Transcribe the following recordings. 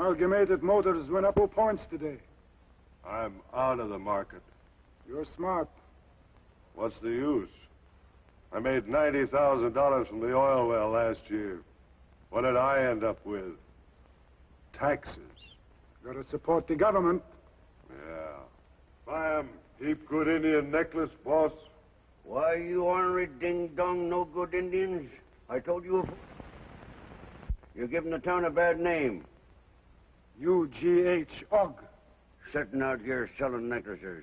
Amalgamated Motors went up 2 points today. I'm out of the market. You're smart. What's the use? I made $90,000 from the oil well last year. What did I end up with? Taxes. Gotta support the government. Yeah. Buy 'em. Heap good Indian necklace, boss. Why, you ornery ding-dong, no-good Indians. I told you... You're giving the town a bad name. UGH Og. Sitting out here selling necklaces.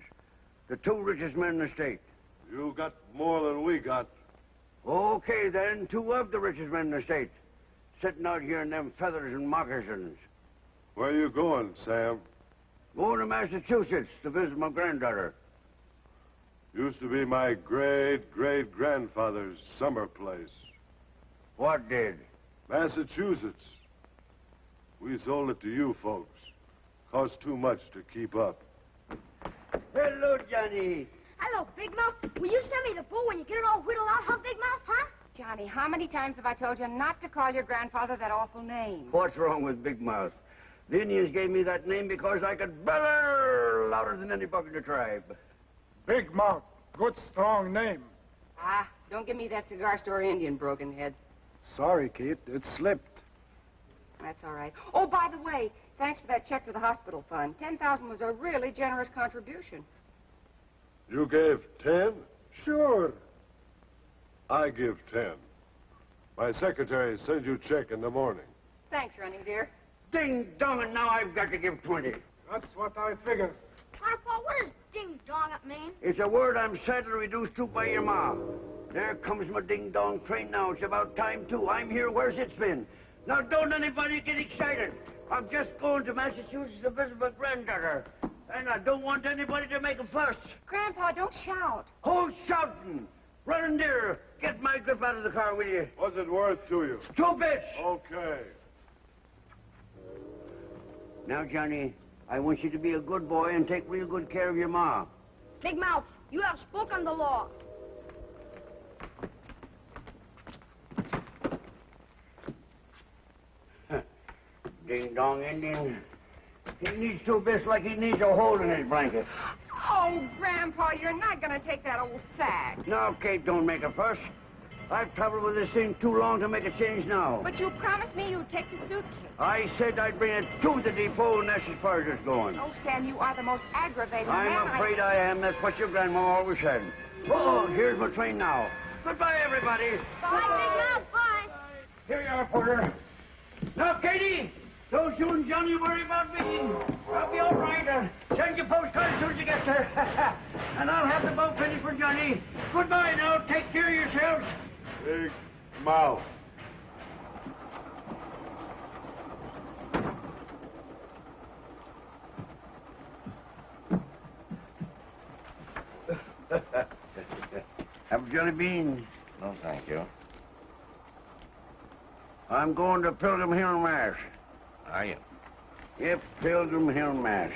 The 2 richest men in the state. You got more than we got. Okay, then, 2 of the richest men in the state. Sitting out here in them feathers and moccasins. Where you going, Sam? Going to Massachusetts to visit my granddaughter. Used to be my great-great-grandfather's summer place. What did? Massachusetts. We sold it to you folks. Cost too much to keep up. Hello, Johnny. Hello, Big Mouth. Will you send me the fool when you get it all whittled out, huh, Big Mouth, huh? Johnny, how many times have I told you not to call your grandfather that awful name? What's wrong with Big Mouth? The Indians gave me that name because I could bellow louder than any buck in the tribe. Big Mouth. Good, strong name. Ah, don't give me that cigar store Indian, broken head. Sorry, Kate. It slipped. That's all right. Oh, by the way, thanks for that check to the hospital fund. $10,000 was a really generous contribution. You gave 10? Sure. I give 10. My secretary sends you a check in the morning. Thanks, Running Dear. Ding-dong, and now I've got to give 20. That's what I figured. Grandpa, what does ding-dong up mean? It's a word I'm sadly reduced to by your ma. There comes my ding-dong train now. It's about time, too. I'm here. Where's it been? Now, don't anybody get excited. I'm just going to Massachusetts to visit my granddaughter. And I don't want anybody to make a fuss. Grandpa, don't shout. Who's shouting? Running there. Get my grip out of the car, will you? What's it worth to you? 2 bits. Okay. Now, Johnny, I want you to be a good boy and take real good care of your ma. Big Mouth, you have spoken the law. Ding-dong Indian. He needs 2 bits like he needs a hole in his blanket. Oh, Grandpa, you're not going to take that old sack. Now, Kate, don't make a fuss. I've traveled with this thing too long to make a change now. But you promised me you'd take the suitcase. I said I'd bring it to the depot, and that's as far as it's going. Oh, Sam, you are the most aggravating man I'm afraid I am. That's what your grandma always said. Oh, here's my train now. Goodbye, everybody. Bye, Big Mouth. Bye. Here you are, Porter. Now, Katie, don't you and Johnny worry about me. I'll be all right. Send your postcard as soon as you get there. And I'll have the boat ready for Johnny. Goodbye now. Take care of yourselves. Big Mouth. Have a jelly bean. No, thank you. I'm going to Pilgrim Hill, Mass. Are you? Yep, Pilgrim Hill, Mass.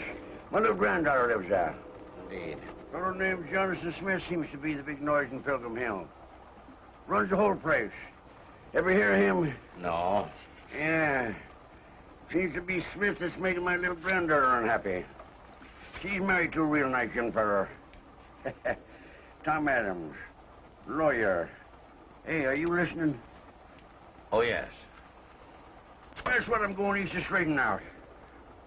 My little granddaughter lives there. Indeed. A fellow named Jonathan Smith seems to be the big noise in Pilgrim Hill. Runs the whole place. Ever hear of him? No. Yeah. Seems to be Smith that's making my little granddaughter unhappy. She's married to a real nice young feller. Tom Adams, lawyer. Hey, are you listening? Oh, yes. That's what I'm going east to straighten out.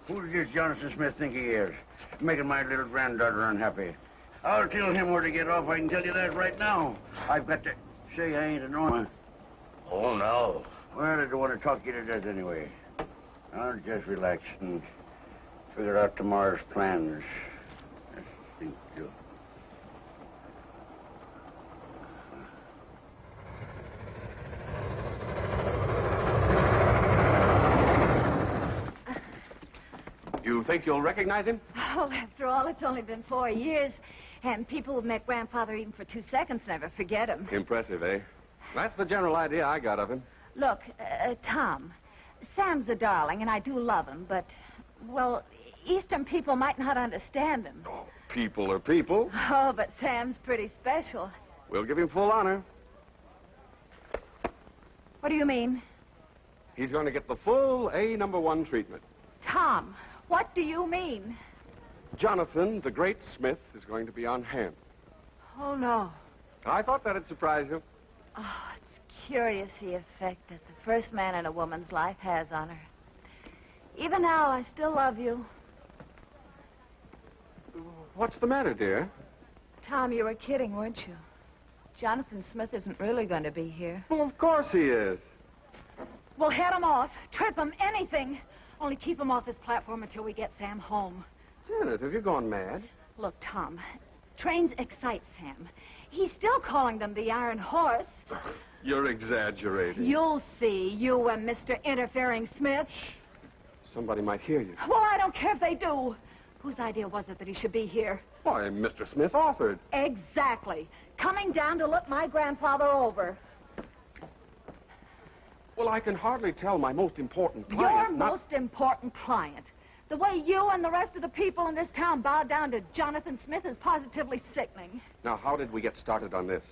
Who does this Jonathan Smith think he is? Making my little granddaughter unhappy. I'll tell him where to get off. I can tell you that right now. I've got to say I ain't a Norman. Oh, no. Well, I don't want to talk you to death anyway. I'll just relax and figure out tomorrow's plans. Let's think, Joe. You think you'll recognize him? Oh, after all, it's only been 4 years. And people who've met Grandfather even for 2 seconds never forget him. Impressive, eh? That's the general idea I got of him. Look, Tom, Sam's a darling, and I do love him, but, well, Eastern people might not understand him. Oh, people are people. Oh, but Sam's pretty special. We'll give him full honor. What do you mean? He's going to get the full A#1 treatment. Tom, what do you mean? Jonathan, the great Smith, is going to be on hand. Oh, no. I thought that'd surprise you. Oh, it's curious the effect that the first man in a woman's life has on her. Even now, I still love you. What's the matter, dear? Tom, you were kidding, weren't you? Jonathan Smith isn't really going to be here. Well, of course he is. We'll head him off, trip him, anything. Only keep him off this platform until we get Sam home. Janet, have you gone mad? Look, Tom, trains excite Sam. He's still calling them the Iron Horse. You're exaggerating. You'll see, you and Mr. Interfering Smith. Somebody might hear you. Well, I don't care if they do. Whose idea was it that he should be here? Why, Mr. Smith offered. Exactly. Coming down to look my grandfather over. Well, I can hardly tell my most important Your client. most important client. The way you and the rest of the people in this town bow down to Jonathan Smith is positively sickening. Now, how did we get started on this?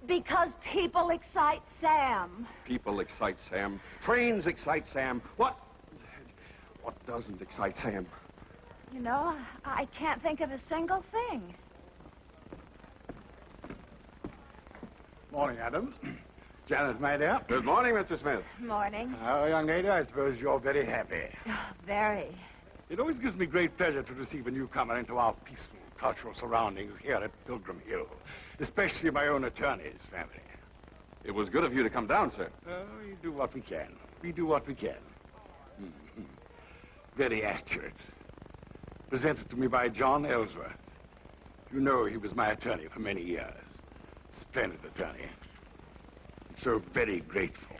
Because people excite Sam. People excite Sam. Trains excite Sam. What doesn't excite Sam? You know, I can't think of a single thing. Morning, Adams. Janet, my dear. Good morning, Mr. Smith. Morning. Oh, young lady, I suppose you're very happy. Very. It always gives me great pleasure to receive a newcomer into our peaceful, cultural surroundings here at Pilgrim Hill, especially my own attorney's family. It was good of you to come down, sir. Oh, we do what we can. We do what we can. Mhm. Very accurate. Presented to me by John Ellsworth. You know he was my attorney for many years. Splendid attorney. So very grateful.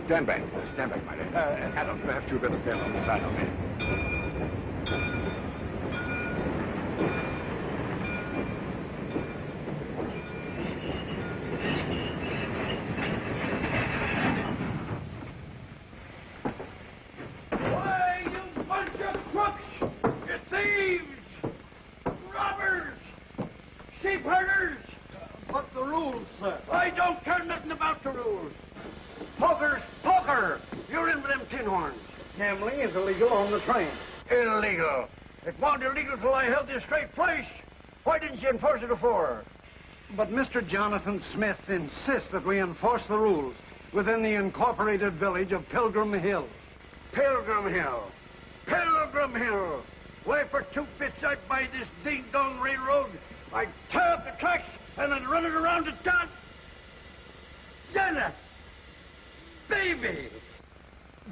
Stand back. Stand back, my lady. Adams, perhaps you better stand on the side of me. Why, you bunch of crooks! You thieves! Robbers! Sheep herders! But the rules, sir. I don't care nothing about the rules. Poker's poker! You're in with them tin horns. Gambling is illegal on the train. Illegal. It wasn't illegal till I held this straight place. Why didn't you enforce it before? But Mr. Jonathan Smith insists that we enforce the rules within the incorporated village of Pilgrim Hill. Pilgrim Hill. Pilgrim Hill. Why, for 2 bits I'd buy this ding-dong railroad. I'd tie up the tracks and I'd run it around the town. Janet! Baby!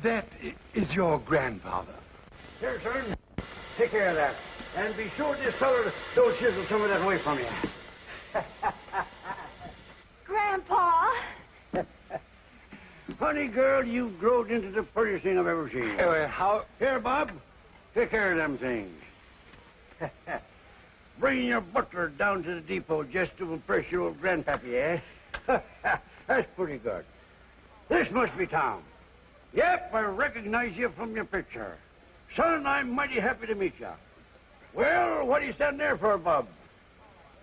That is your grandfather. Here, son. Take care of that. And be sure this feller don't chisel some of that away from you. Grandpa! Honey girl, you've growed into the prettiest thing I've ever seen. How... Here, Bob. Take care of them things. Bring your butler down to the depot just to impress your old grandpappy, eh? That's pretty good. This must be Tom. Yep, I recognize you from your picture. Son, I'm mighty happy to meet you. Well, what are you standing there for, Bob?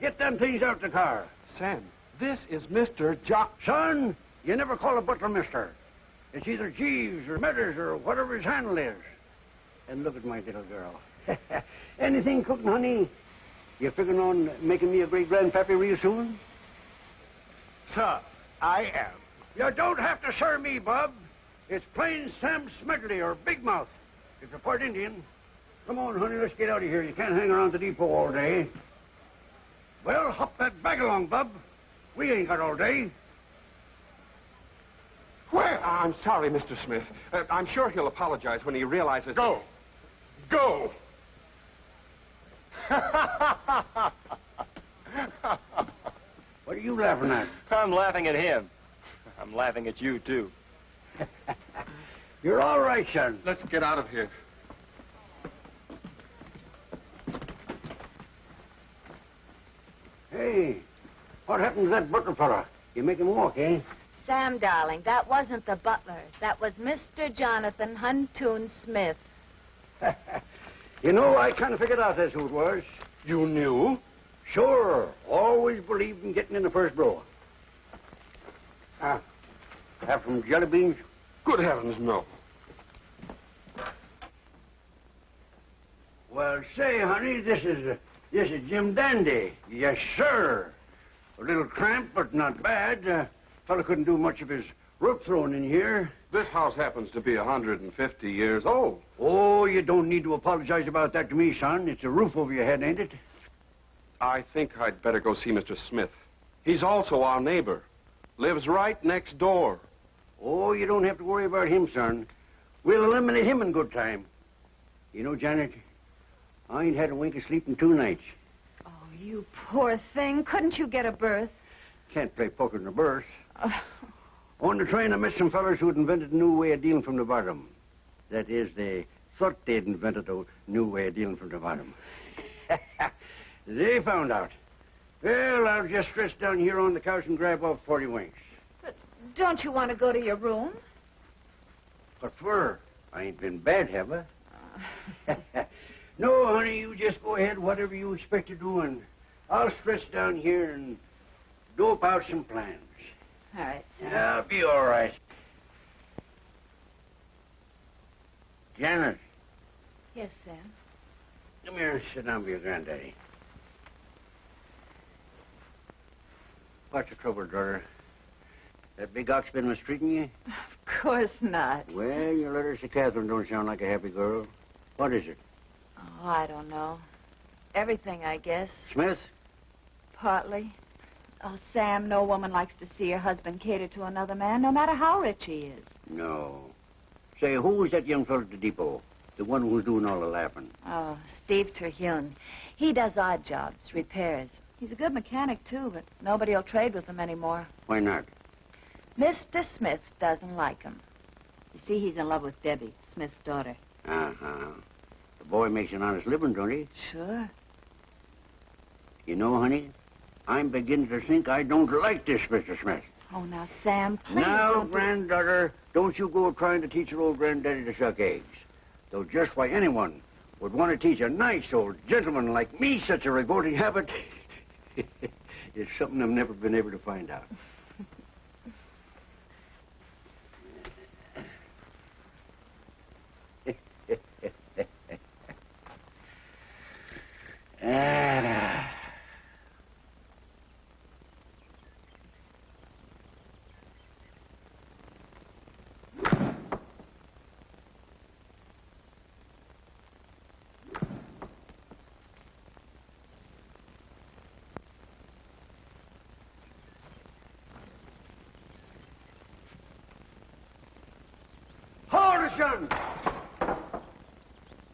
Get them things out the car. Sam, this is Mr. Jock. Son, you never call a butler mister. It's either Jeeves or Metters or whatever his handle is. And look at my little girl. Anything cooking, honey? You figuring on making me a great-grandpappy real soon? Sir, I am. You don't have to sir me, Bob. It's plain Sam Smedley or Big Mouth, if you're part Indian. Come on, honey, let's get out of here. You can't hang around the depot all day. Well, hop that bag along, Bub. We ain't got all day. Well, I'm sorry, Mr. Smith. I'm sure he'll apologize when he realizes... Go. Go. What are you laughing at? I'm laughing at him. I'm laughing at you, too. You're all right, son. Let's get out of here. Hey, what happened to that butler fella? You make him walk, eh? Sam, darling, that wasn't the butler. That was Mr. Jonathan Huntoon Smith. You know, I kind of figured out that's who it was. You knew? Sure. Always believed in getting in the first row. Have some jelly beans? Good heavens, no. Well, say, honey, this is Jim Dandy. Yes, sir. A little cramped, but not bad. Fella couldn't do much of his rope throwing in here. This house happens to be 150 years old. Oh, you don't need to apologize about that to me, son. It's a roof over your head, ain't it? I think I'd better go see Mr. Smith. He's also our neighbor. Lives right next door. Oh, you don't have to worry about him, son. We'll eliminate him in good time. You know, Janet, I ain't had a wink of sleep in 2 nights. Oh, you poor thing. Couldn't you get a berth? Can't play poker in a berth. On the train, I met some fellas who'd invented a new way of dealing from the bottom. That is, they thought they'd invented a new way of dealing from the bottom. They found out. Well, I'll just stretch down here on the couch and grab off 40 winks. But don't you want to go to your room? What for? I ain't been bad, have I? No, honey, you just go ahead, whatever you expect to do, and I'll stretch down here and dope out some plans. All right, Sam. I'll be all right. Janet, Yes, Sam. come here and sit down with your granddaddy. What's the trouble, daughter? That big ox been mistreating you? Of course not. Well, your letters to Catherine don't sound like a happy girl. What is it? Oh, I don't know. Everything, I guess. Smith? Partly. Oh, Sam, no woman likes to see her husband cater to another man, no matter how rich he is. No. Say, who was that young fellow at the depot? The one who was doing all the laughing? Oh, Steve Terhune. He does odd jobs, repairs. He's a good mechanic, too, but nobody will trade with him anymore. Why not? Mr. Smith doesn't like him. You see, he's in love with Debbie, Smith's daughter. Uh-huh. The boy makes an honest living, don't he? Sure. You know, honey, I'm beginning to think I don't like this Mr. Smith. Oh, now, Sam, please Now, don't do- granddaughter, don't you go trying to teach your old granddaddy to suck eggs. Though just why anyone would want to teach a nice old gentleman like me such a revolting habit is something I've never been able to find out. Ah. Hold it, son!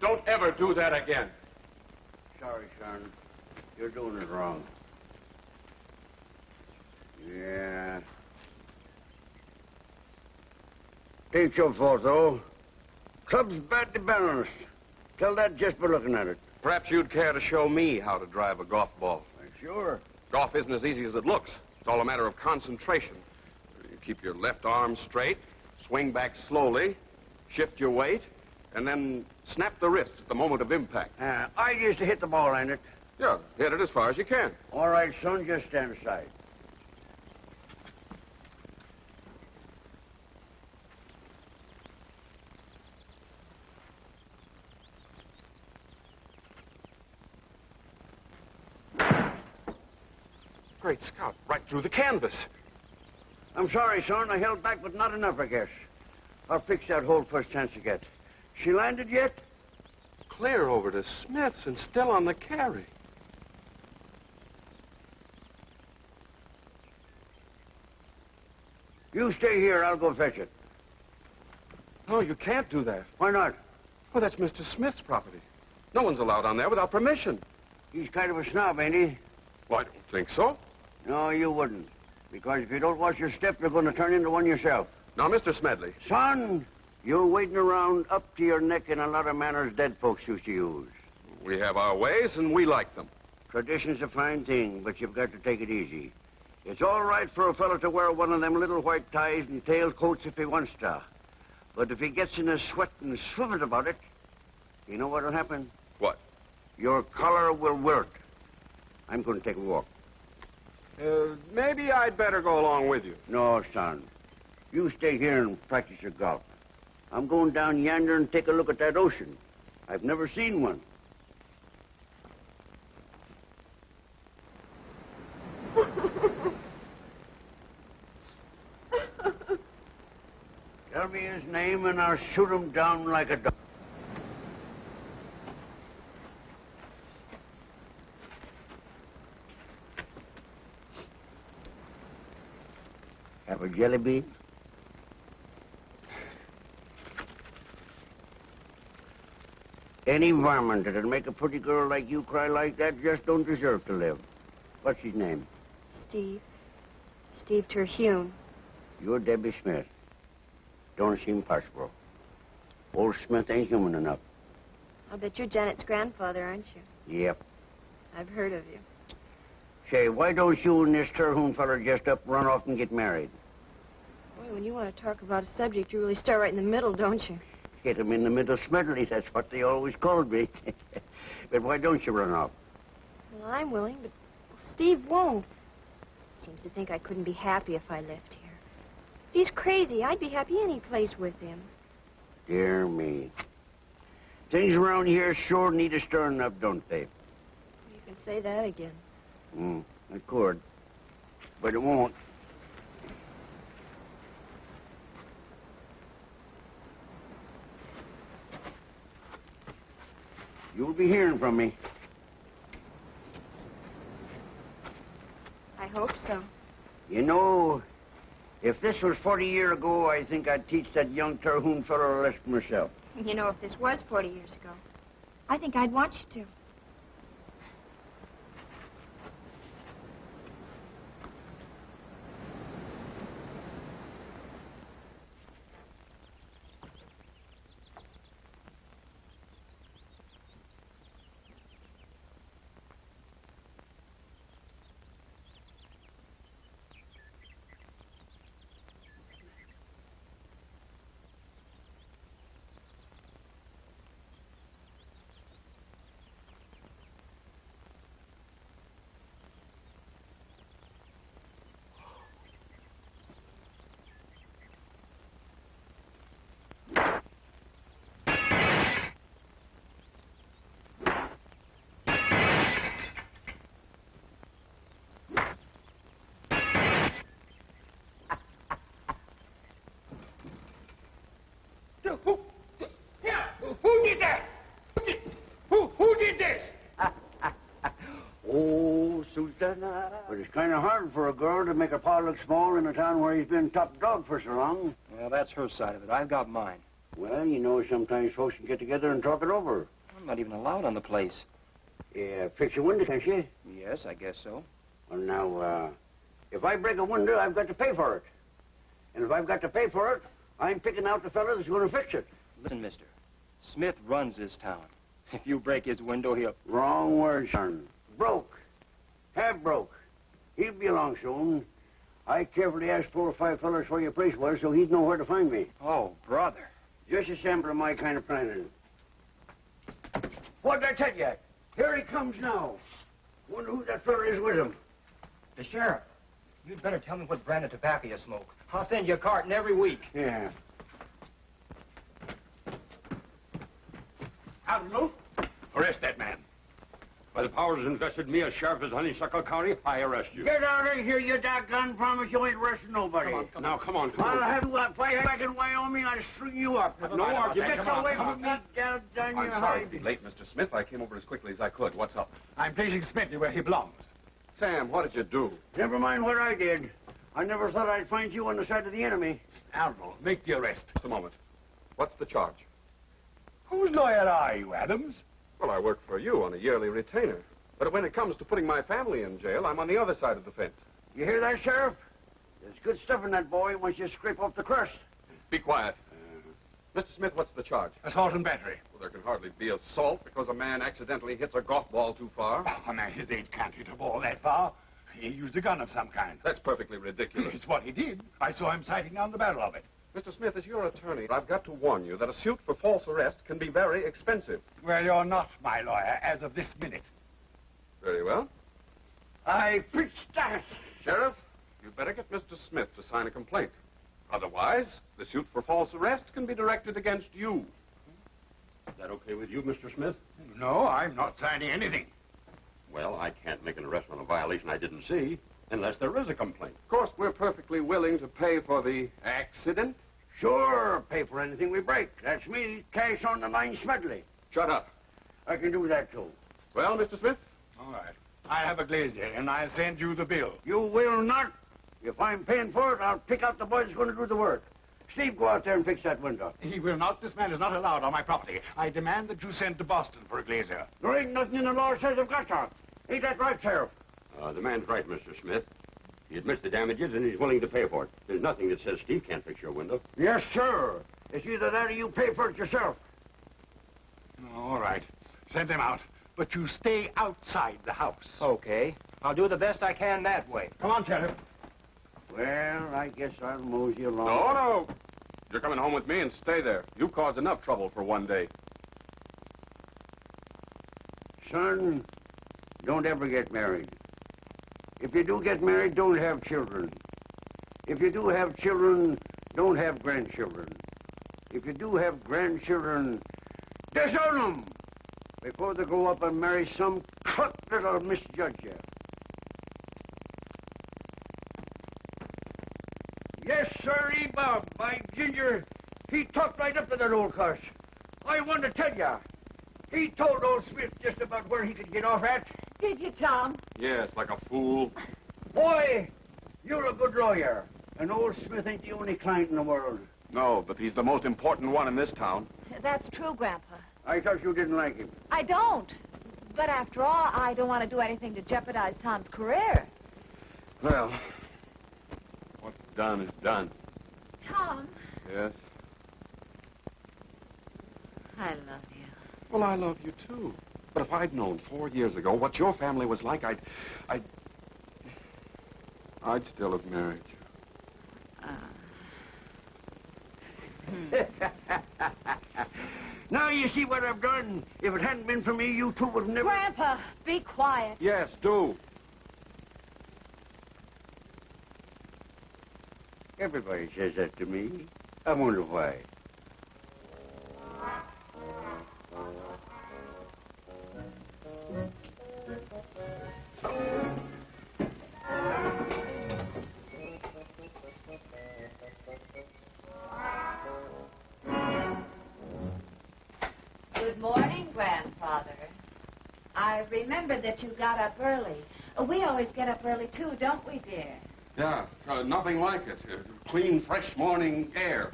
Don't ever do that again. Sorry, son. You're doing it wrong. Yeah. Ain't your fault, though. Club's badly balanced. Tell that just by looking at it. Perhaps you'd care to show me how to drive a golf ball. Sure. Golf isn't as easy as it looks. It's all a matter of concentration. You keep your left arm straight, swing back slowly, shift your weight, and then snap the wrist at the moment of impact. I used to hit the ball, ain't it? Yeah, hit it as far as you can. All right, son, just stand aside. Great Scott, right through the canvas. I'm sorry, son. I held back, but not enough, I guess. I'll fix that hole first chance I get. She landed yet? Clear over to Smith's and still on the carry. You stay here. I'll go fetch it. No, you can't do that. Why not? Well, that's Mr. Smith's property. No one's allowed on there without permission. He's kind of a snob, ain't he? Well, I don't think so. No, you wouldn't. Because if you don't watch your step, you're going to turn into one yourself. Now, Mr. Smedley. Son, you're wading around up to your neck in a lot of manners dead folks used to use. We have our ways, and we like them. Tradition's a fine thing, but you've got to take it easy. It's all right for a fellow to wear one of them little white ties and tailcoats if he wants to. But if he gets in a sweat and swimming about it, you know what'll happen? What? Your collar will wilt. I'm going to take a walk. Maybe I'd better go along with you. No, son. You stay here and practice your golf. I'm going down yonder and take a look at that ocean. I've never seen one. Tell me his name and I'll shoot him down like a dog. Have a jelly bean? Any varmint that'd make a pretty girl like you cry like that just don't deserve to live. What's his name? Steve. Steve Terhune. You're Debbie Smith. Don't seem possible. Old Smith ain't human enough. I'll bet you're Janet's grandfather, aren't you? Yep. I've heard of you. Say, why don't you and this Terhune feller just up run off and get married? Boy, when you want to talk about a subject, you really start right in the middle, don't you? Hit him in the middle smedley, that's what they always called me. But why don't you run off? Well, I'm willing, but Steve won't. Seems to think I couldn't be happy if I left here. He's crazy. I'd be happy any place with him. Dear me. Things around here sure need a stirring up, don't they? You can say that again. I could. But it won't. You'll be hearing from me. I hope so. You know, if this was 40 years ago, I think I'd teach that young Terhune fellow a lesson myself. You know, if this was 40 years ago, I think I'd want you to. Who did that? Who did this? Oh, Susanna. But it's kind of hard for a girl to make her pa look small in a town where he's been top dog for so long. Well, that's her side of it. I've got mine. Well, you know, sometimes folks can get together and talk it over. I'm not even allowed on the place. Yeah, fix a window, can't you? Yes, I guess so. Well, now, if I break a window, I've got to pay for it. And if I've got to pay for it, I'm picking out the fella that's going to fix it. Listen, mister. Smith runs this town. If you break his window, he'll... Wrong word, son. Broke. Half broke. He'll be along soon. I carefully asked 4 or 5 fellas where your place was, so he'd know where to find me. Oh, brother. Just a sample of my kind of planning. What did I tell you? Here he comes now. Wonder who that fella is with him. The sheriff. You'd better tell me what brand of tobacco you smoke. I'll send you a carton every week. Yeah. Admiral, arrest that man. By the powers invested in me as sheriff of Honeysuckle County, I arrest you. Get out of here, you doggone promise. You ain't arresting nobody. Come on. I'll have you up. If I back in Wyoming, I'll string you up. No argument. Get away from me, down I'm your sorry hide. to be late, Mr. Smith. I came over as quickly as I could. What's up? I'm placing Smithy where he belongs. Sam, what did you do? Never mind what I did. I never thought I'd find you on the side of the enemy. Admiral, make the arrest. Just a moment. What's the charge? Whose lawyer are you, Adams? Well, I work for you on a yearly retainer. But when it comes to putting my family in jail, I'm on the other side of the fence. You hear that, Sheriff? There's good stuff in that boy once you scrape off the crust. Be quiet. Mr. Smith, what's the charge? Assault and battery. Well, there can hardly be assault because a man accidentally hits a golf ball too far. A man his age can't hit a ball that far. He used a gun of some kind. That's perfectly ridiculous. It's what he did. I saw him sighting down the barrel of it. Mr. Smith, as your attorney, I've got to warn you that a suit for false arrest can be very expensive. Well, you're not my lawyer as of this minute. Very well. I preach that. Sheriff, you'd better get Mr. Smith to sign a complaint. Otherwise, the suit for false arrest can be directed against you. Is that okay with you, Mr. Smith? No, I'm not signing anything. Well, I can't make an arrest on a violation I didn't see, unless there is a complaint. Of course, we're perfectly willing to pay for the accident. Sure, pay for anything we break. That's me, cash on the line smedley. Shut up. I can do that, too. Well, Mr. Smith? All right. I have a glazier, and I'll send you the bill. You will not. If I'm paying for it, I'll pick out the boy that's going to do the work. Steve, go out there and fix that window. He will not. This man is not allowed on my property. I demand that you send to Boston for a glazier. There ain't nothing in the law says I've got to. Ain't that right, Sheriff? The man's right, Mr. Smith. He admits the damages, and he's willing to pay for it. There's nothing that says Steve can't fix your window. Yes, sir. It's either that or you pay for it yourself. All right. Send him out. But you stay outside the house. Okay. I'll do the best I can that way. Come on, Sheriff. Well, I guess I'll mosey along. No. You're coming home with me and stay there. You've caused enough trouble for one day. Son, don't ever get married. If you do get married, don't have children. If you do have children, don't have grandchildren. If you do have grandchildren, disown them before they grow up and marry some cluck that'll misjudge you. Yes, sir, Bob. My Ginger, he talked right up to that old cuss. I want to tell you, he told old Smith just about where he could get off at. Did you, Tom? Yes, like a fool. Boy, you're a good lawyer. And old Smith ain't the only client in the world. No, but he's the most important one in this town. That's true, Grandpa. I thought you didn't like him. I don't. But after all, I don't want to do anything to jeopardize Tom's career. Well, what's done is done. Tom, Yes? I love you. Well, I love you, too. But if I'd known 4 years ago what your family was like, I'd still have married you. Now you see what I've done. If it hadn't been for me, you two would never... Grandpa, be quiet. Yes, do. Everybody says that to me. I wonder why. Good morning, Grandfather. I remembered that you got up early. We always get up early, too, don't we, dear? Yeah, nothing like it. Clean, fresh morning air.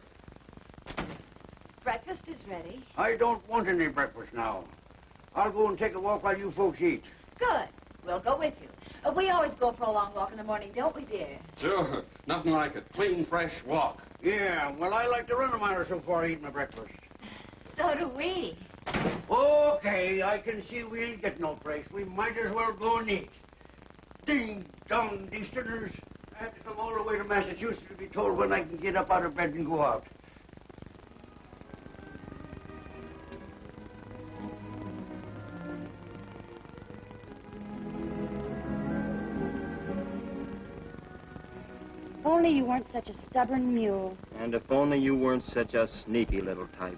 Breakfast is ready. I don't want any breakfast now. I'll go and take a walk while you folks eat. Good. We'll go with you. We always go for a long walk in the morning, don't we, dear? Sure, nothing like it. Clean, fresh walk. Yeah, well, I like to run a mile or so before I eat my breakfast. So do we. Okay, I can see we ain't getting no place. We might as well go and eat. Ding dong, Easterners. I have to come all the way to Massachusetts to be told when I can get up out of bed and go out. If only you weren't such a stubborn mule. And if only you weren't such a sneaky little type.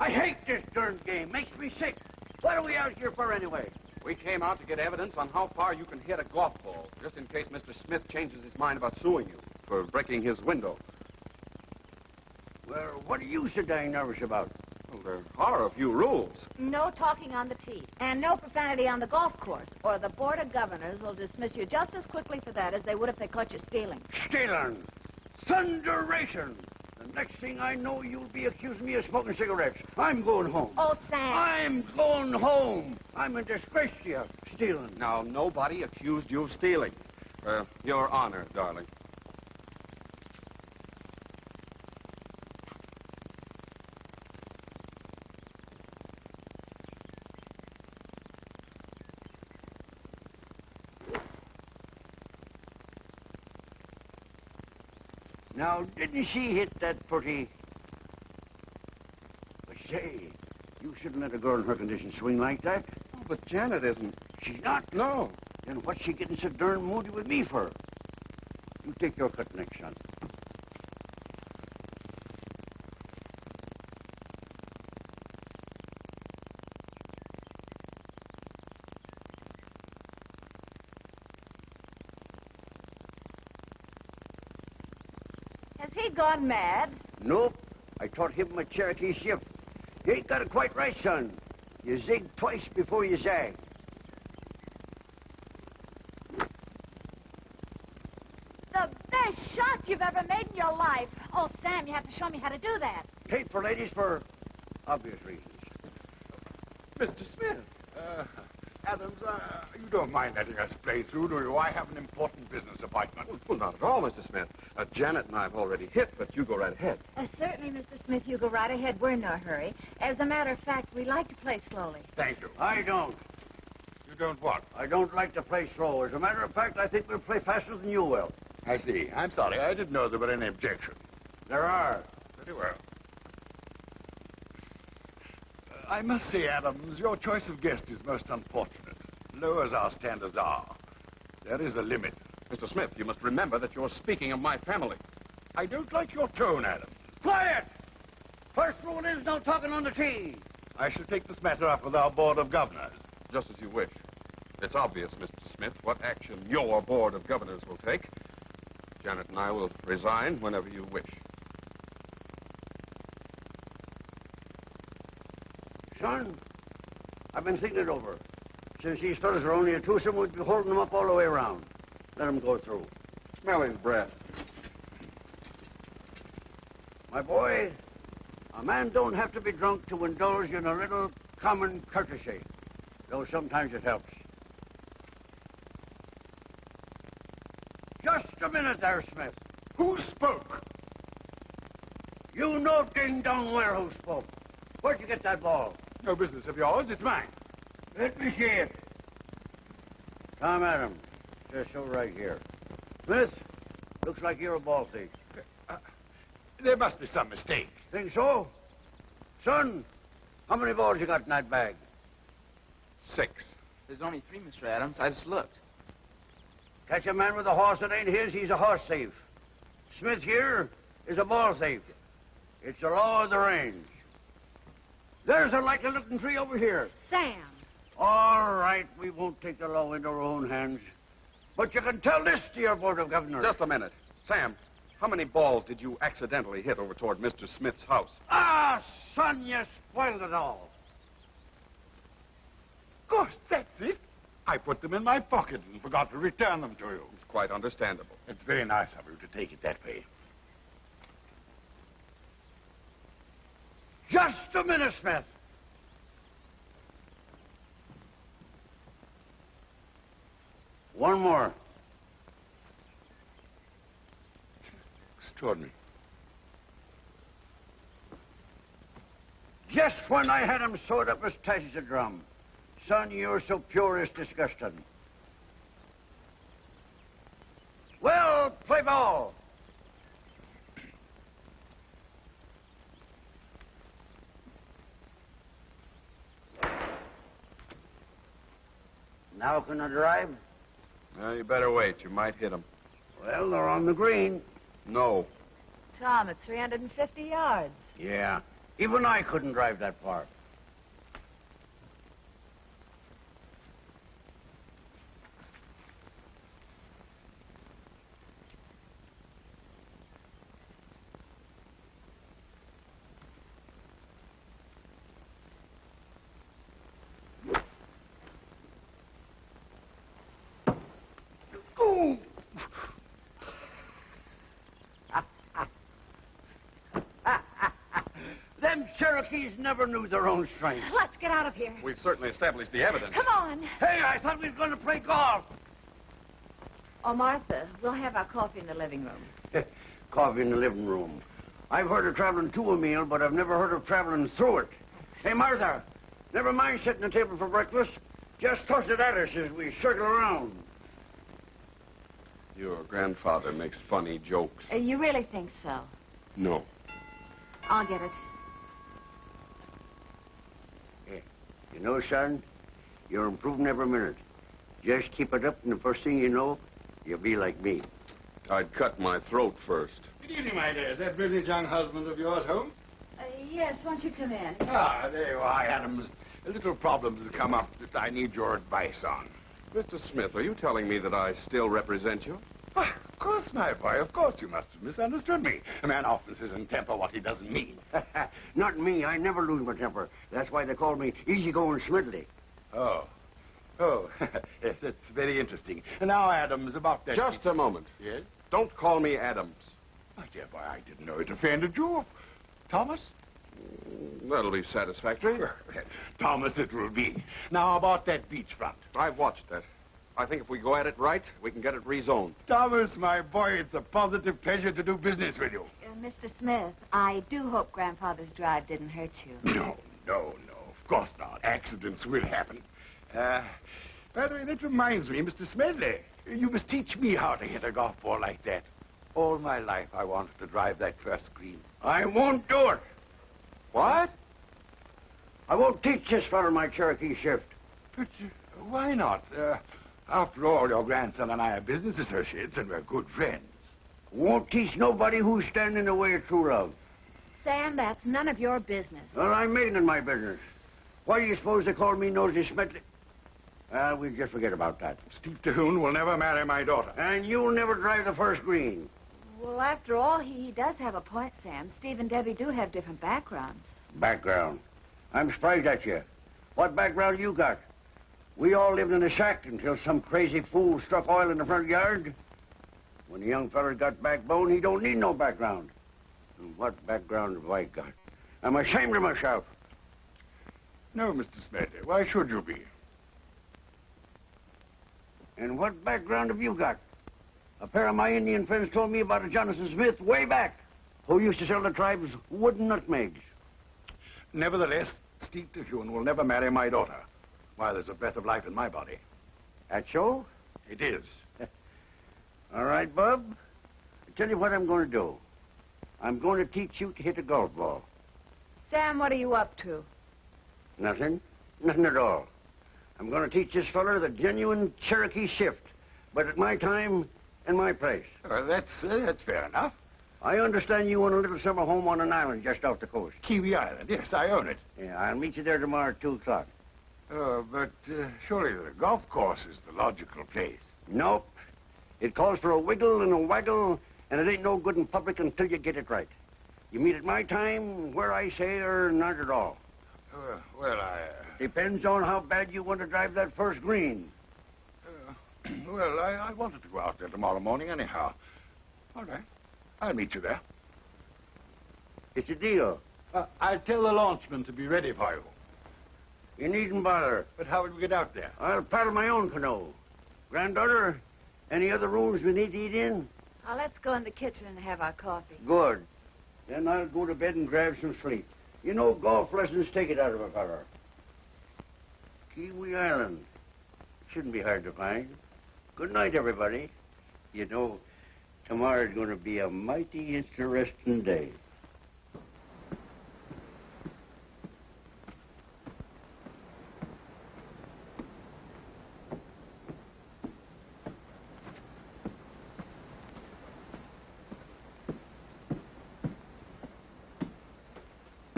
I hate this darn game. Makes me sick. What are we out here for anyway? We came out to get evidence on how far you can hit a golf ball, just in case Mr. Smith changes his mind about suing you for breaking his window. Well, what are you so dang nervous about? Well, there are a few rules. No talking on the tee. And no profanity on the golf course, or the Board of Governors will dismiss you just as quickly for that as they would if they caught you stealing. Stealing. Thunderation. The next thing I know, you'll be accusing me of smoking cigarettes. I'm going home. Oh, Sam. I'm going home. I'm a disgrace to you, stealing. Now, nobody accused you of stealing. Your Honor, darling. Now, didn't she hit that pretty? But say, you shouldn't let a girl in her condition swing like that. Oh, but Janet isn't. She's not? No. Then what's she getting so darn moody with me for? You take your cut next, son. Has he gone mad? Nope. I taught him a Cherokee shift. You ain't got it quite right, son. You zig twice before you zag. The best shot you've ever made in your life. Oh, Sam, you have to show me how to do that. Tape for ladies for obvious reasons. Mr. Smith. Adams, you don't mind letting us play through, do you? I have an important business appointment. Well, not at all, Mr. Smith. Janet and I have already hit, but you go right ahead. Certainly, Mr. Smith, you go right ahead. We're in no hurry. As a matter of fact, we like to play slowly. Thank you. I don't. You don't what? I don't like to play slow. As a matter of fact, I think we'll play faster than you will. I see. I'm sorry. I didn't know there were any objections. There are. Very well. I must say, Adams, your choice of guest is most unfortunate. Low as our standards are, there is a limit. Mr. Smith, you must remember that you're speaking of my family. I don't like your tone, Adams. Quiet! First rule is no talking on the tee. I shall take this matter up with our Board of Governors. Just as you wish. It's obvious, Mr. Smith, what action your Board of Governors will take. Janet and I will resign whenever you wish. Son, I've been thinking it over. Since these fellas are only a twosome, we'd be holding them up all the way around. Let them go through. Smell his breath. My boy, a man don't have to be drunk to indulge in a little common courtesy, though sometimes it helps. Just a minute there, Smith. Who spoke? You know ding-dong well who spoke. Where'd you get that ball? No business of yours. It's mine. Let me see it. Tom Adams, just so right here. Smith, looks like you're a ball thief. There must be some mistake. Think so? Son, how many balls you got in that bag? 6. There's only 3, Mr. Adams. I just looked. Catch a man with a horse that ain't his, he's a horse thief. Smith here is a ball thief. It's the law of the range. There's a likely-looking tree over here. Sam. All right, we won't take the law into our own hands. But you can tell this to your Board of Governors. Just a minute. Sam, how many balls did you accidentally hit over toward Mr. Smith's house? Ah, son, you spoiled it all. Of course, that's it. I put them in my pocket and forgot to return them to you. It's quite understandable. It's very nice of you to take it that way. Just a minute, Smith. One more. Extraordinary. Just when I had him sewed up as tight as a drum. Son, you're so pure it's disgusting. Well, play ball. Now can I drive? You better wait. You might hit him. Well, they're on the green. No. Tom, it's 350 yards. Yeah. Even I couldn't drive that far. Ooh. Them Cherokees never knew their own strength. Let's get out of here. We've certainly established the evidence. Come on. Hey, I thought we were going to play golf. Oh, Martha, we'll have our coffee in the living room. Coffee in the living room. I've heard of traveling to a meal, but I've never heard of traveling through it. Hey, Martha, never mind setting the table for breakfast. Just toss it at us as we circle around. Your grandfather makes funny jokes. You really think so? No. I'll get it. Hey, you know, son, you're improving every minute. Just keep it up, and the first thing you know, you'll be like me. I'd cut my throat first. Good evening, my dear. Is that brilliant young husband of yours home? Yes, won't you come in? Ah, there you are, Adams. A little problem has come up that I need your advice on. Mr. Smith, are you telling me that I still represent you? Why, of course, my boy. Of course you must have misunderstood me. A man often says in temper what he doesn't mean. Not me. I never lose my temper. That's why they call me Easygoing Smedley. Oh. Oh, yes, that's very interesting. And now, Adams, about that... Just a moment. Yes? Don't call me Adams. My dear boy, I didn't know it offended you. Thomas? That'll be satisfactory. Thomas, it will be. Now, about that beachfront. I've watched that. I think if we go at it right, we can get it rezoned. Thomas, my boy, it's a positive pleasure to do business with you. Mr. Smith, I do hope Grandfather's drive didn't hurt you. No, of course not. Accidents will happen. By the way, that reminds me, Mr. Smedley, you must teach me how to hit a golf ball like that. All my life, I wanted to drive that first green. I won't do it. What? I won't teach this fellow my Cherokee shift. But why not? After all, your grandson and I are business associates, and we're good friends. Won't teach nobody who's standing in the way of true love. Sam, that's none of your business. Well, I'm making it my business. Why do you suppose they call me Nosy Smedley? Well, we'll just forget about that. Steve Terhune will never marry my daughter. And you'll never drive the first green. Well, after all, he does have a point, Sam. Steve and Debbie do have different backgrounds. Background? I'm surprised at you. What background you got? We all lived in a shack until some crazy fool struck oil in the front yard. When the young feller got backbone, he don't need no background. And what background have I got? I'm ashamed of myself. No, Mr. Smedley. Why should you be? And what background have you got? A pair of my Indian friends told me about a Jonathan Smith way back, who used to sell the tribes wooden nutmegs. Nevertheless, Steve Terhune will never marry my daughter while there's a breath of life in my body. That so? It is. All right, Bub. I'll tell you what I'm going to do. I'm going to teach you to hit a golf ball. Sam, what are you up to? Nothing. Nothing at all. I'm going to teach this feller the genuine Cherokee shift, but at my time and my place. That's fair enough. I understand you own a little summer home on an island just off the coast. Kiwi Island. Yes, I own it. Yeah, I'll meet you there tomorrow at 2 o'clock. But surely the golf course is the logical place. Nope. It calls for a wiggle and a waggle, and it ain't no good in public until you get it right. You meet at my time, where I say, or not at all. Well, I... Depends on how bad you want to drive that first green. Well, I wanted to go out there tomorrow morning anyhow. All right. I'll meet you there. It's a deal. I'll tell the launchman to be ready for you. You needn't bother. But how would we get out there? I'll paddle my own canoe. Granddaughter, any other rooms we need to eat in? Let's go in the kitchen and have our coffee. Good. Then I'll go to bed and grab some sleep. You know, golf lessons take it out of a fella. Kiwi Island. Shouldn't be hard to find. Good night, everybody. You know, tomorrow's going to be a mighty interesting day.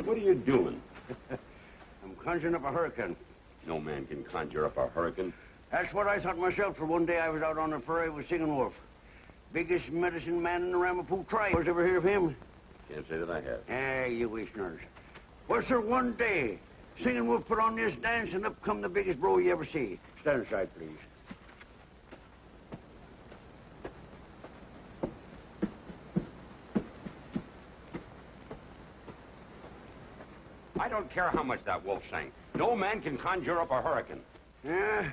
What are you doing? I'm conjuring up a hurricane. No man can conjure up a hurricane. That's what I thought myself, for one day I was out on the prairie with Singing Wolf. Biggest medicine man in the Ramapo tribe. Was ever hear of him? Can't say that I have. Ah, you Easterners. Well, sir, one day, Singing Wolf put on this dance, and up come the biggest bro you ever see. Stand aside, please. I don't care how much that wolf sang. No man can conjure up a hurricane. Yeah,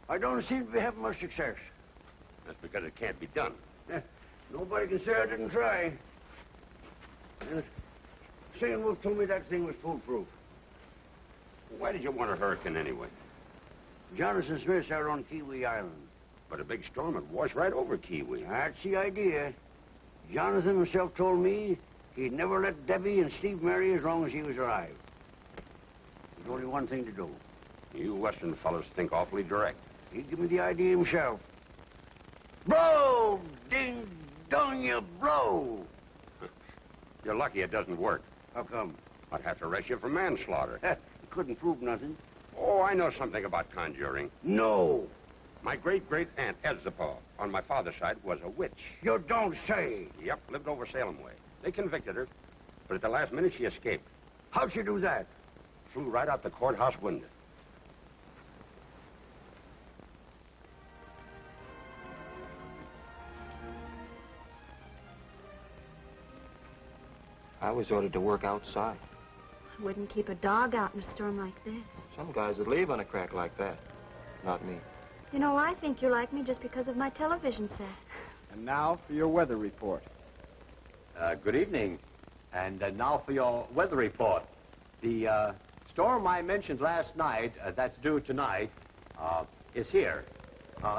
I don't seem to be having much success. That's because it can't be done. Nobody can say I didn't try. Singing Wolf told me that thing was foolproof. Why did you want a hurricane anyway? Jonathan Smith's out on Kiwi Island. But a big storm would wash right over Kiwi. That's the idea. Jonathan himself told me he'd never let Debbie and Steve marry as long as he was alive. There's only one thing to do. You Western fellows think awfully direct. He gave me the idea himself. Blow! Ding dong, you blow! You're lucky it doesn't work. How come? I'd have to arrest you for manslaughter. You couldn't prove nothing. Oh, I know something about conjuring. No. My great-great-aunt Elzapah on my father's side was a witch. You don't say. Yep, lived over Salem way. They convicted her, but at the last minute she escaped. How'd she do that? Flew right out the courthouse window. I was ordered to work outside. I wouldn't keep a dog out in a storm like this. Some guys would leave on a crack like that. Not me. You know, I think you like me just because of my television set. And now for your weather report. Good evening. And now for your weather report. The storm I mentioned last night, that's due tonight, is here.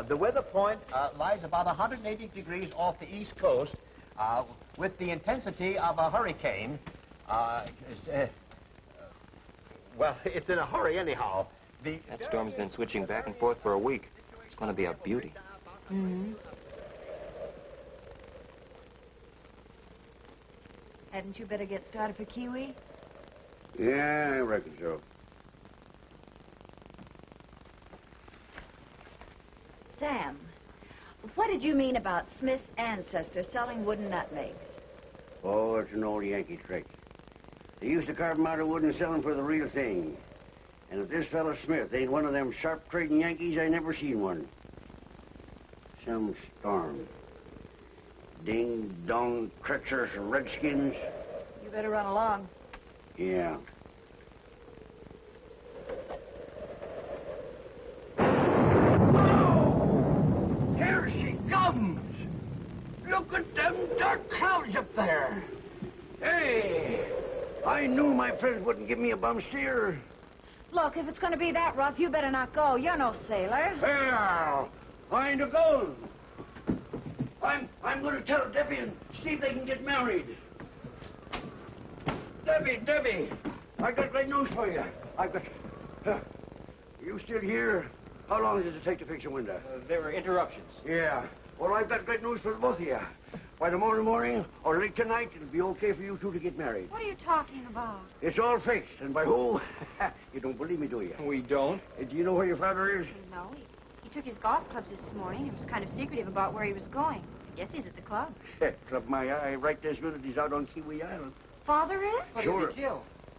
The weather point lies about 180 degrees off the east coast with the intensity of a hurricane. Well, it's in a hurry anyhow. That storm's been switching back and forth for a week. It's going to be a beauty. Mm-hmm. Hadn't you better get started for Kiwi? Yeah, I reckon so. Sam, what did you mean about Smith's ancestor selling wooden nutmegs? Oh, it's an old Yankee trick. They used to carve them out of wood and sell them for the real thing. And if this fellow Smith ain't one of them sharp trading Yankees, I never seen one. Some storm. Ding dong, treacherous redskins. You better run along. Yeah. Whoa! Here she comes! Look at them dark clouds up there. Hey! I knew my friends wouldn't give me a bum steer. Look, if it's going to be that rough, you better not go. You're no sailor. Well, I ain't a-going. I'm going to tell Debbie and Steve they can get married. Debbie, I got great news for you. You still here? How long does it take to fix your window? There were interruptions. Yeah. Well, I've got great news for the both of you. By tomorrow morning or late tonight, it'll be okay for you two to get married. What are you talking about? It's all fixed. And by who? You don't believe me, do you? We don't. Do you know where your father is? No, he took his golf clubs this morning. He was kind of secretive about where he was going. I guess he's at the club. Club my eye. Right this minute, he's out on Kiwi Island. Father is? Sure.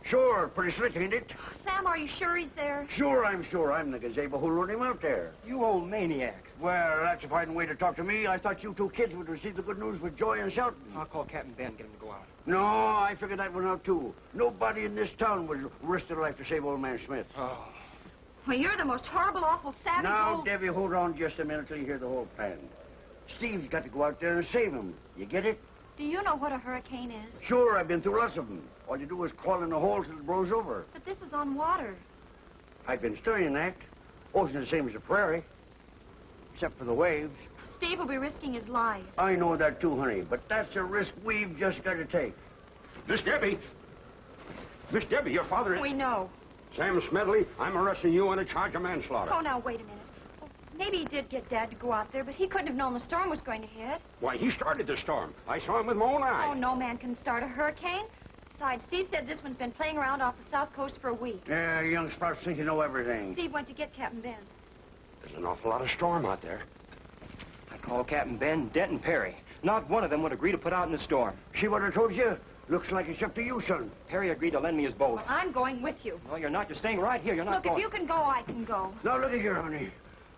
Sure. Pretty slick, ain't it? Sam, are you sure he's there? Sure, I'm sure. I'm the gazebo who lured him out there. You old maniac. Well, that's a fine way to talk to me. I thought you two kids would receive the good news with joy and shouting. I'll call Captain Ben and get him to go out. No, I figured that one out, too. Nobody in this town would risk their life to save old man Smith. Oh. Well, you're the most horrible, awful, savage Now, old... Debbie, hold on just a minute till you hear the whole plan. Steve's got to go out there and save him. You get it? Do you know what a hurricane is? Sure, I've been through lots of them. All you do is crawl in a hole till it blows over. But this is on water. I've been studying that. Ocean's the same as the prairie, except for the waves. Steve will be risking his life. I know that too, honey, but that's a risk we've just got to take. Miss Debbie! Miss Debbie, your father is... We know. Sam Smedley, I'm arresting you on a charge of manslaughter. Oh, now, wait a minute. Well, maybe he did get Dad to go out there, but he couldn't have known the storm was going to hit. Why, he started the storm. I saw him with my own eyes. Oh, no man can start a hurricane. Besides, Steve said this one's been playing around off the south coast for a week. Yeah, young sprouts think you know everything. Steve went to get Captain Ben. There's an awful lot of storm out there. I called Captain Ben, Dent, and Perry. Not one of them would agree to put out in the storm. See what I told you? Looks like it's up to you, son. Perry agreed to lend me his boat. Well, I'm going with you. No, you're not. You're staying right here. You're not going. Look, if you can go, I can go. Now, look at here, honey.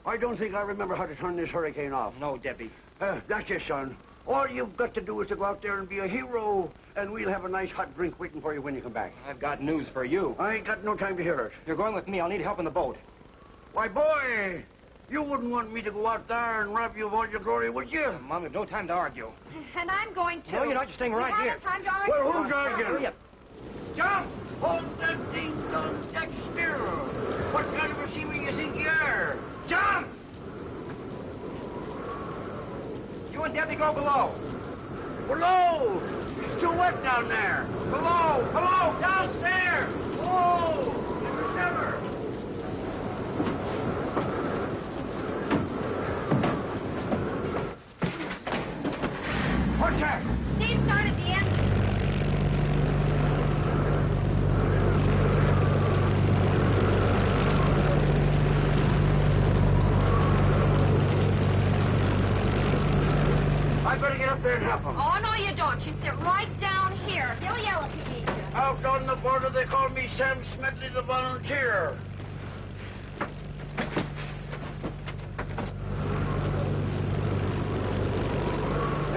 I don't think I remember how to turn this hurricane off. No, Debbie. That's it, son. All you've got to do is to go out there and be a hero, and we'll have a nice hot drink waiting for you when you come back. I've got news for you. I ain't got no time to hear it. You're going with me. I'll need help in the boat. Why, boy, you wouldn't want me to go out there and rob you of all your glory, would you? Mom, there's no time to argue. And I'm going to. No, you're not. You're staying right we here. haven't time to argue. Well, who's arguing? Hurry up. Jump! Hold that ding-dong Jack Sparrow. What kind of a seaman you think you are? Jump! and Debbie go below. Below! It's too wet down there. Below! Below! Downstairs! Oh! Never! What's that? Steve started the engine. I better get up there and help him. Oh, no, you don't. You sit right down here. He'll yell if he needs you. Out on the border, they call me Sam Smedley, the volunteer.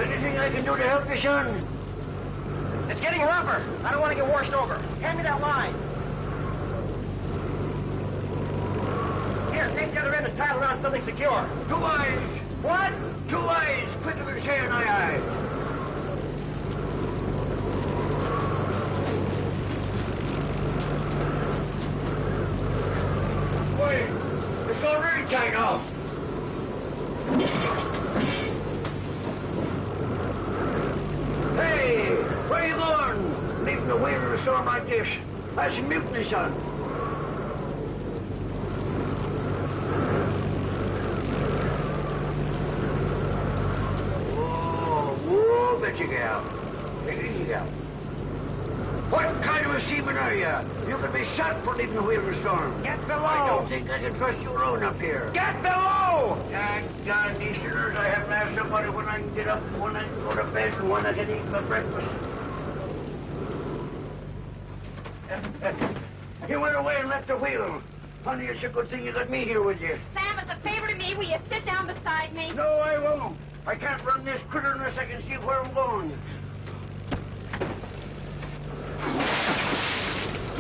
Anything I can do to help you, son? It's getting rougher. I don't want to get washed over. Hand me that line. Here, take the other end and tie it around something secure. 2 eyes. What? 2 eyes. Quicker than say an aye. Wait. It's already tied off. Hey, where you going? Leaving the wheel in a storm like this. That's mutiny, son. Whoa, bet you, gal. Take it easy, gal. What kind of a seaman are you? You could be shot for leaving the wheel in a storm. Get below! I don't think I can trust you alone up here. Get below! God, Easterners, I have to ask somebody when I can get up, when I can go to bed, and when I can eat my breakfast. You went away and left the wheel. Honey, it's a good thing you got me here with you. Sam, it's a favor to me. Will you sit down beside me? No, I won't. I can't run this critter unless I can see where I'm going.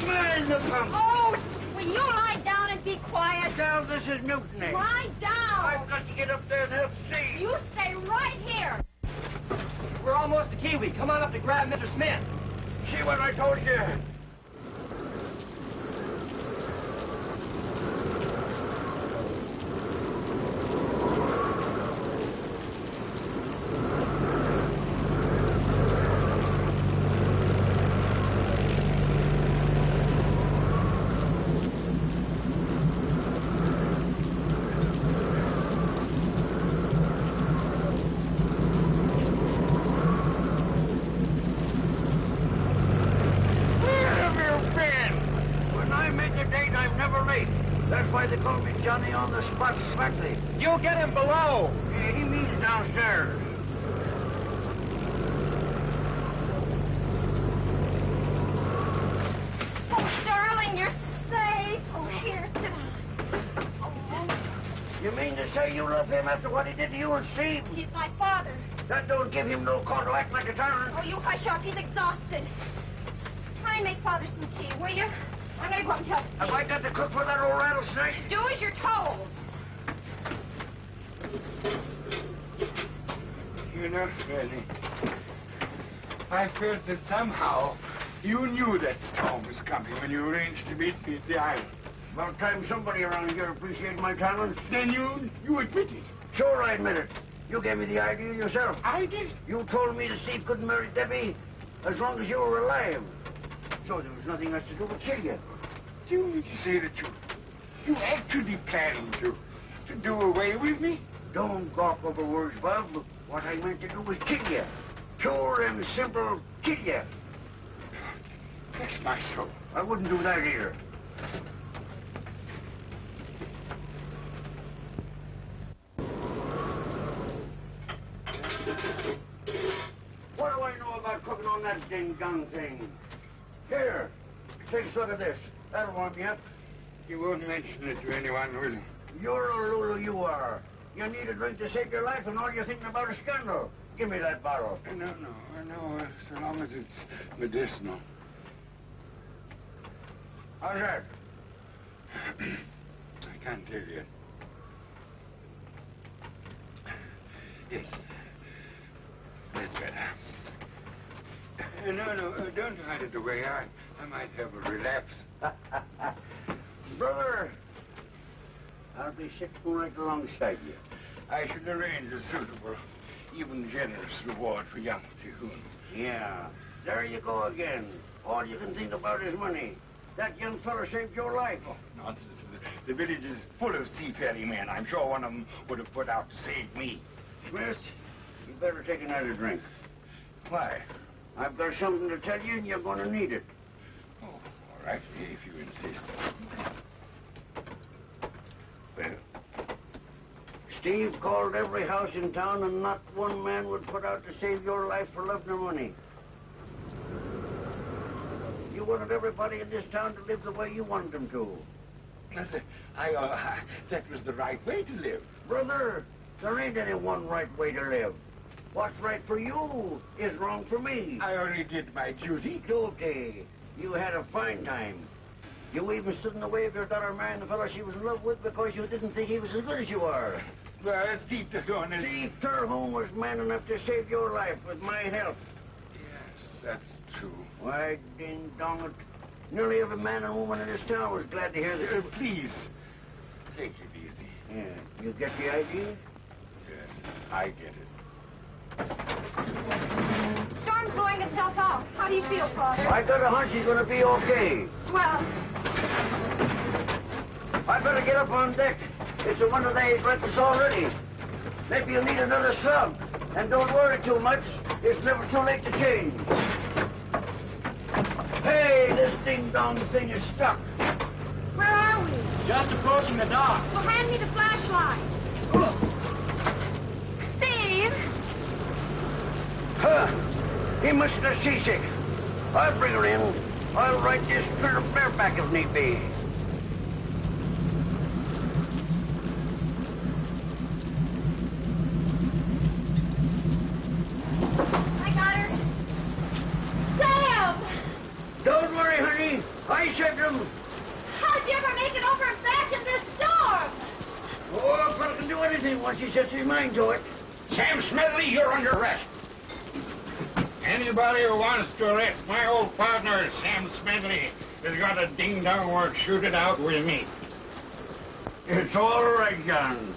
Man, the pump! Oh, will you lie down and be quiet? Now, this is mutiny. Lie down! I've got to get up there and help Steve. You stay right here. We're almost to Kiwi. Come on up to grab Mr. Smith. See what I told you? That's why they call me Johnny on the spot Smedley. You'll get him below. Yeah, he means downstairs. Oh, darling, you're safe. Oh, here, sit down. Oh. You mean to say you love him after what he did to you and Steve? He's my father. That don't give him no call to act like a tyrant. Oh, you hush up. He's exhausted. Try and make Father some tea, will you? I'm going to go up and help Steve. Have I got to cook for that old rattlesnake? Do as you're told. You know, Smelly, I felt that somehow you knew that storm was coming when you arranged to meet me at the island. About time somebody around here appreciated my talents. Then you admit it. Sure, I admit it. You gave me the idea yourself. I did? You told me that Steve couldn't marry Debbie as long as you were alive. So there was nothing else to do but kill you. Do you mean to say that you actually planned to do away with me? Don't gawk over words, Bob. What I meant to do was kill you. Pure and simple, kill you. Bless my soul. I wouldn't do that either. What do I know about cooking on that ding-dong thing? Here, take a look at this. That'll warm you up. You won't mention it to anyone, will you? You're a Lulu, you are. You need a drink to save your life, and all you're thinking about is scandal. Give me that bottle. No, so long as it's medicinal. How's that? I can't tell you. Yes. That's better. No, don't hide it away. I might have a relapse. Brother, I'll be sick right alongside you. I should arrange a suitable Even generous reward for young Tihoon. Yeah, there you go again. All you can think about is money. That young fellow saved your life. Oh, nonsense. The village is full of seafaring men. I'm sure one of them would have put out to save me. Smith, you better take another drink. Why? I've got something to tell you, and you're going to need it. Oh, all right, if you insist. Well? Steve called every house in town, and not one man would put out to save your life for love nor money. You wanted everybody in this town to live the way you wanted them to. That was the right way to live. Brother, there ain't any one right way to live. What's right for you is wrong for me. I only did my duty. Duty. You had a fine time. You even stood in the way of your daughter marrying the fellow she was in love with because you didn't think he was as good as you are. Well, Steve Terhune is... Steve Terhune was man enough to save your life with my help. Yes, that's true. Why, ding dong it. Nearly every man and woman in this town was glad to hear this. Please, take it easy. Yeah, you get the idea? Yes, I get it. Storm's blowing itself out. How do you feel, Father? I got a hunch he's going to be okay. Swell. I better get up on deck. It's a wonder they ain't let us already. Maybe you'll need another sub. And don't worry too much. It's never too late to change. Hey, this ding-dong thing is stuck. Where are we? Just approaching the dock. Well, hand me the flashlight. Steve! Huh. He must have seasick. I'll bring her in. I'll ride this critter bareback if need be. I got her. Sam! Don't worry, honey. I saved him. How'd you ever make it over and back in this storm? Oh, a fellow can do anything once he sets his mind to it. Sam Smedley, you're under arrest. Anybody who wants to arrest my old partner, Sam Smedley, has got a ding-dong or shoot it out with me. It's all right, John.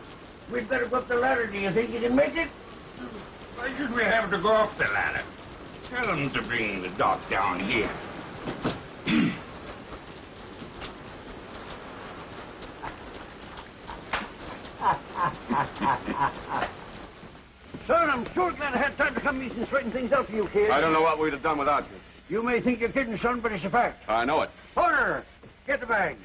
We'd better go up the ladder. Do you think you can make it? Why should we have to go up the ladder? Tell them to bring the dock down here. Son, I'm sure glad I had time to come east and straighten things out for you, kid. I don't know what we'd have done without you. You may think you're kidding, son, but it's a fact. I know it. Porter, get the bags.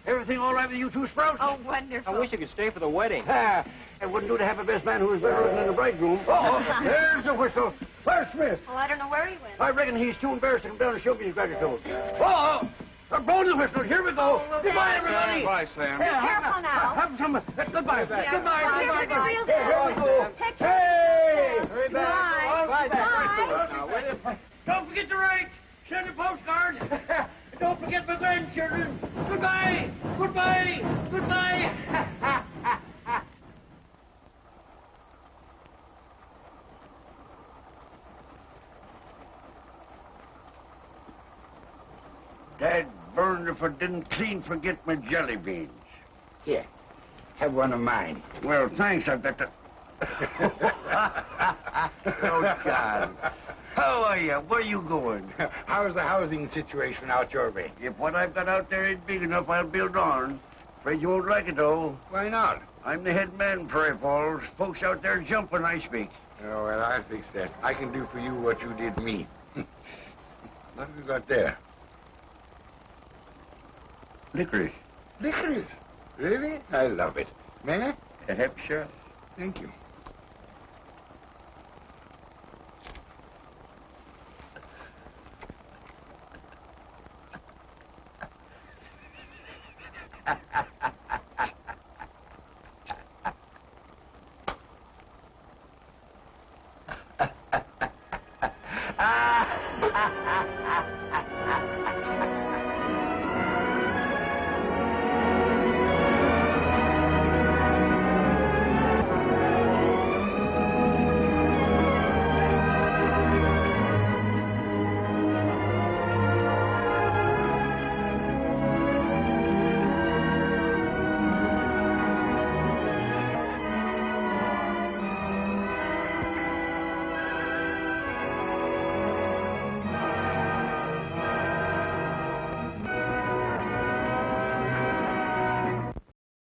Everything all right with you two Sprouts? Oh, wonderful. I wish you could stay for the wedding. It wouldn't do to have a best man who was better looking than the bridegroom. Oh, there's the whistle. Where's Smith? Well, I don't know where he went. I reckon he's too embarrassed to come down and show me his gratitude. Oh, I'm blowing the whistle. Here we go. well, Goodbye, Sam. everybody. Bye, Sam. Be careful now. Have some. Goodbye. Yeah, Goodbye. bye. Goodbye. Goodbye. Here we go. Take care. Hey! Hurry back. Bye. Don't forget to write. Send a postcard. Don't forget my grandchildren. Goodbye. Goodbye. Goodbye. Dad burned if I didn't clean forget my jelly beans. Here, have one of mine. Well, thanks. I've got to... Oh, John. How are you? Where are you going? How's the housing situation out your way? If what I've got out there ain't big enough, I'll build on. Afraid you won't like it, though. Why not? I'm the head man in Prairie Falls. Folks out there jump when I speak. Oh, well, I'll fix that. I can do for you what you did me. What have you got there? Licorice. Licorice? Really? I love it. May I? Sure. Thank you.